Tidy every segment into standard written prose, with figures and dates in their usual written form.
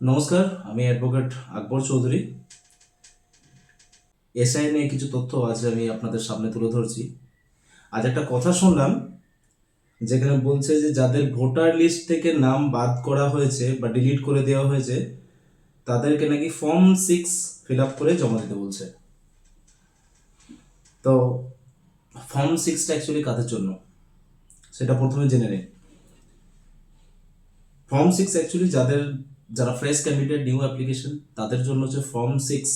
নমস্কার, আমি অ্যাডভোকেট আকবর চৌধুরী। এসআই নিয়ে কিছু তথ্য আজ আমি আপনাদের সামনে তুলে ধরছি। আজ একটা কথা শুনলাম যেখানে বলছে যে যাদের ভোটার লিস্ট থেকে নাম বাদ করা হয়েছে বা ডিলিট করে দেওয়া হয়েছে তাদেরকে নাকি ফর্ম 6 ফিল আপ করে জমা দিতে বলছে। তো ফর্ম 6টা অ্যাকচুয়ালি কাদের জন্য সেটা প্রথমে জেনে নিন। ফর্ম 6 অ্যাকচুয়ালি যারা ফ্রেশ ক্যান্ডিডেট, নিউ অ্যাপ্লিকেশন, তাদের জন্য হচ্ছে ফর্ম 6।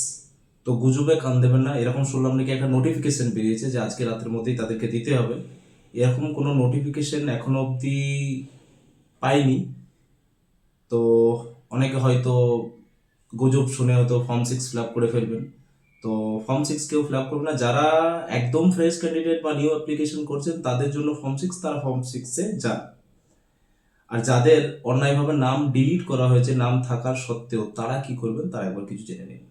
তো গুজবে কান দেবেন না। এরকম শুনলাম নাকি একটা নোটিফিকেশন বেরিয়েছে যে আজকে রাতের মধ্যেই তাদেরকে দিতে হবে। এরকম কোনো নোটিফিকেশন এখনো অবধি পাইনি। তো অনেকে হয়তো গুজব শুনে হয়তো ফর্ম 6 ফিল আপ করে ফেলবেন। তো ফর্ম 6 কেউ ফিল আপ করবে না। যারা একদম ফ্রেশ ক্যান্ডিডেট বা নিউ অ্যাপ্লিকেশন করছেন তাদের জন্য ফর্ম 6, তারা ফর্ম 6-এ যান। আর যাদের অন্যায়ভাবে নাম ডিলিট করা হয়েছে নাম থাকার সত্ত্বেও, তারা কি করবেন তারা একবার কিছু জেনে নিন।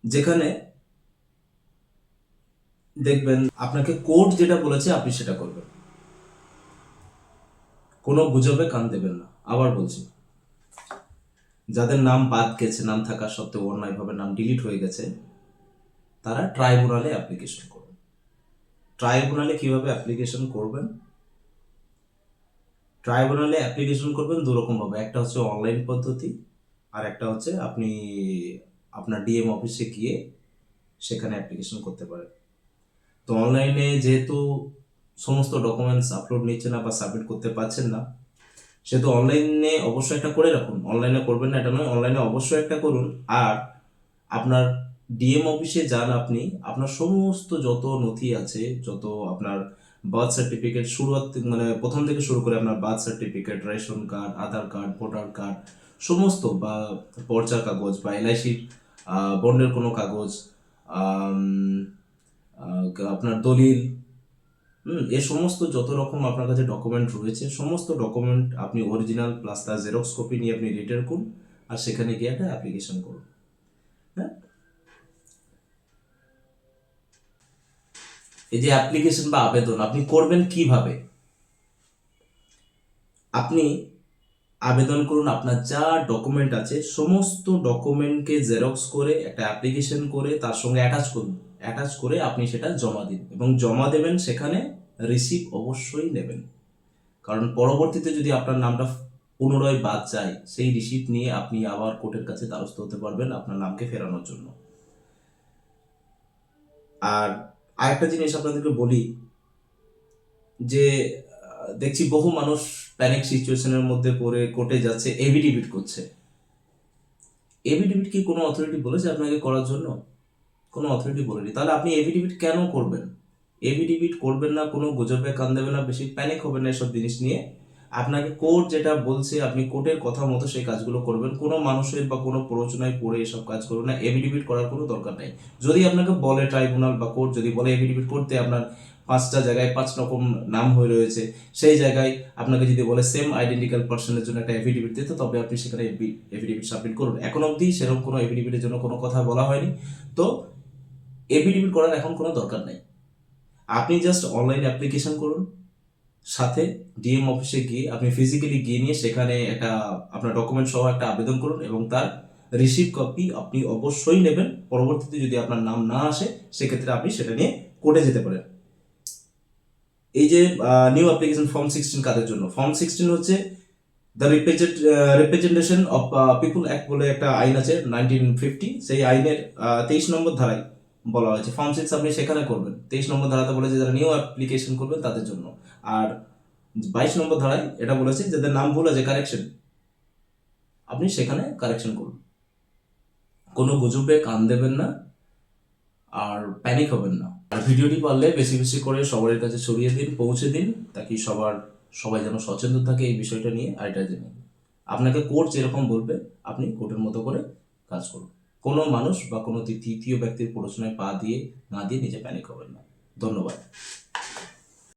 যেখানে দেখবেন আপনাকে কোর্ট যেটা বলেছে আপনি সেটা করবেন, কোনো গুজবে কান দেবেন না। আবার বলছি, যাদের নাম বাদ গেছে নাম থাকা সত্ত্বেও অন্যায়ভাবে নাম ডিলিট হয়ে গেছে, তারা ট্রাইব্যুনালে অ্যাপ্লিকেশন করবেন। ট্রাইব্যুনালে কিভাবে অ্যাপ্লিকেশন করবেন? ট্রাইব্যুনালে অ্যাপ্লিকেশন করবেন দুরকম ভাবে। একটা হচ্ছে অনলাইন পদ্ধতি, আর একটা হচ্ছে আপনি আপনার ডিএম অফিসে গিয়ে সেখানে অ্যাপ্লিকেশন করতে পারেন। তো অনলাইনে যেহেতু সমস্ত ডকুমেন্টস আপলোড নিচ্ছে না বা সাবমিট করতে পারছেন না, সেহেতু অনলাইনে অবশ্যই একটা করে রাখুন। অনলাইনে করবেন না এটা নয়, অনলাইনে অবশ্যই একটা করুন। আর আপনার ডিএম অফিসে যান, আপনি আপনার সমস্ত যত নথি আছে, যত আপনার বার্থ সার্টিফিকেট মানে প্রথম থেকে শুরু করে আপনার বার্থ সার্টিফিকেট, রেশন কার্ড, আধার কার্ড, ভোটার কার্ড, সমস্ত বা পর্চার কাগজ বা এলআইসির বন্ডের কোনো কাগজ, আম, আপনার দলিল, এ সমস্ত যত রকম আপনার কাছে ডকুমেন্ট রয়েছে, সমস্ত ডকুমেন্ট আপনি অরিজিনাল প্লাস তার জেরক্স কপি নিয়ে আপনি রিটার্ন করুন। আর সেখানে গিয়ে একটা অ্যাপ্লিকেশন করুন। হ্যাঁ, এই যে অ্যাপ্লিকেশন বা আবেদন আপনি করবেন কিভাবে? আপনি আবেদন করুন, আপনার যা ডকুমেন্ট আছে সমস্ত ডকুমেন্টকে জেরক্স করে একটা অ্যাপ্লিকেশন করে তার সঙ্গে অ্যাটাচ করুন। অ্যাটাচ করে আপনি সেটা জমা দিন এবং জমা দেবেন। সেখানে রিসিপ্ট অবশ্যই নেবেন, কারণ পরবর্তীতে যদি আপনার নামটা পুনরায় বাদ যায়, সেই রিসিপ্ট নিয়ে আপনি আবার কোর্টের কাছে দ্বারস্থ হতে পারবেন আপনার নামকে ফেরানোর জন্য। আর আরেকটা জিনিস আপনাদেরকে বলি যে দেখছি বহু মানুষ প্যানিক সিচুয়েশনের মধ্যে পড়ে কোর্টে যাচ্ছে, এভিডেভিট করছে। এভিডেভিট কি কোনো অথরিটি বলেছে আপনাকে করার জন্য? কোনো অথরিটি বলেনি। তাহলে আপনি এভিডেভিট কেন করবেন? এভিডেভিট করবেন না, কোনো গুজবে কান দেবেন না, বেশি প্যানিক হবেন না এসব জিনিস নিয়ে। আপনাকে কোর্ট যেটা বলছে আপনি কোর্টের কথা মতো সেই কাজগুলো করবেন। কোনো মানুষের বা কোনো প্ররোচনায় পড়ে এসব কাজ করবেন না। এভিডেভিট করার কোনো দরকার নেই। যদি আপনাকে বলে ট্রাইব্যুনাল বা কোর্ট যদি বলে এভিডেভিট করতে, আপনার 5টা জায়গায় 5 রকম নাম হয়ে রয়েছে, সেই জায়গায় আপনাকে যদি বলে সেম আইডেন্টিক্যাল পার্সনের জন্য একটা এভিডেভিট দিতে, তবে আপনি সেখানে এভিডেভিট সাবমিট করুন। এখন অবধি সেরকম কোনো এভিডেভিটের জন্য কোনো কথা বলা হয়নি। তো এভিডেভিট করার এখন কোনো দরকার নেই। আপনি জাস্ট অনলাইন অ্যাপ্লিকেশন করুন, সাথে ডিএম অফিসে গিয়ে আপনি ফিজিক্যালি গিয়ে নিয়ে সেখানে একটা আপনার ডকুমেন্ট সহ একটা আবেদন করুন এবং তার রিসিপ্ট কপি আপনি অবশ্যই নেবেন। পরবর্তীতে যদি আপনার নাম না আসে, সেক্ষেত্রে আপনি সেটা নিয়ে কোর্টে যেতে পারেন। এই যে নিউ অ্যাপ্লিকেশন ফর্ম 16 কাদের জন্য? ফর্ম 16 হচ্ছে the representation of people act বলে একটা আইন আছে 1950। সেই আইনের 23 নম্বর ধারায় বলা হয়েছে ফর্ম 6 আপনি সেখানে করবেন। 23 নম্বর ধারাতে বলেছে যারা নিউ অ্যাপ্লিকেশন করবেন তাদের জন্য। আর 22 নম্বর ধারায় এটা বলেছে যাদের নাম ভুল আছে কারেকশন, আপনি সেখানে কারেকশন করুন। কোনো গুজবে কান দেবেন না আর প্যানিক হবেন না। আর ভিডিওটি পারলে বেশি বেশি করে সবার কাছে ছড়িয়ে দিন, পৌঁছে দিন, তাকে সবাই যেন সচেতন থাকে এই বিষয়টা নিয়ে। আর এটা জেনে আপনাকে কোর্ট যেরকম বলবে আপনি কোর্টের মতো করে কাজ করুন। কোনো মানুষ বা কোনো তৃতীয় ব্যক্তির প্ররোচনায় পা দিয়ে না দিয়ে নিজে প্যানিক হবেন না। ধন্যবাদ।